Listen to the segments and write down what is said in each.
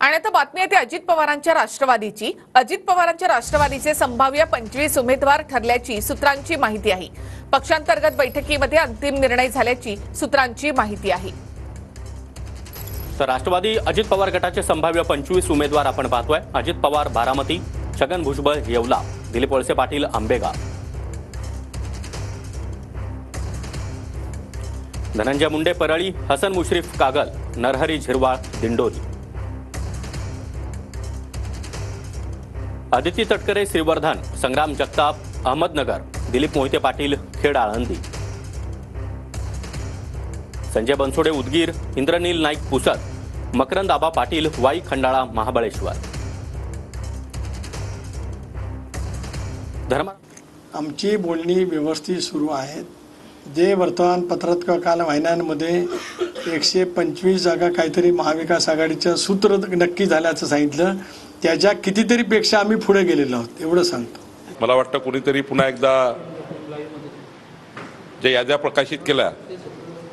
आणि आता बातमी येते अजित पवारांच्या राष्ट्रवादीची। अजित पवारांच्या राष्ट्रवादीचे संभाव्य 25 उमेदवार ठरल्याची सूत्रांची माहिती आहे। पक्षांतर्गत बैठकीमध्ये अंतिम निर्णय झाल्याची सूत्रांची माहिती आहे। तर राष्ट्रवादी अजित पवार गटाचे संभाव्य 25 उमेदवार आपण पाहतोय। अजित पवार बारामती, छगन भुजबळ येवला, दिलीप वळसे पाटील आंबेगाव, धनंजय मुंडे परळी, हसन मुश्रीफ कागल, नरहरी झिरवाळ दिंडोरी, आदिती तटकरे श्रीवर्धन, संग्राम जगताप अहमदनगर, दिलीप मोहिते पाटील खेड आळंदी, संजय बनसोडे उदगीर, इंद्रनील नाईक पुसद, मकरंद आबा पाटील वाई खंडाळा महाबळेश्वर। आमची बोलणी व्यवस्थित सुरू आहेत। जे वर्तमानपत्रात काल वाहिन्यांमध्ये 125 जागा काहीतरी महाविकास आघाडीचं सूत्र नक्की झाल्याचं सांगितलं, त्याच्या कितीतरी पेक्षा आम्ही पुढे गेलेलो आहोत एवढं सांगतो। मला वाटतं कुणीतरी पुन्हा एकदा जे याद्या प्रकाशित केल्या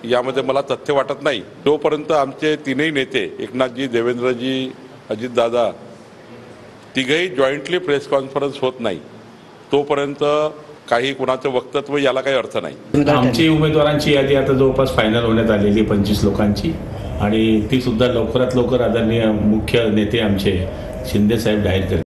यामध्ये मला तथ्य वाटत नाही। तोपर्यंत आमचे तीनही नेते एकनाथजी, देवेंद्रजी, अजितदादा तिघही जॉईंटली प्रेस कॉन्फरन्स होत नाही तोपर्यंत काही कुणाचं वक्तव्य याला काही अर्थ नाही। आमची उमेदवारांची यादी आता जवळपास फायनल होण्यात आलेली 25 लोकांची, आणि ती सुद्धा लवकरात लवकर आदरणीय मुख्य नेते आमचे शिंदे साहेब जाहीर करतील।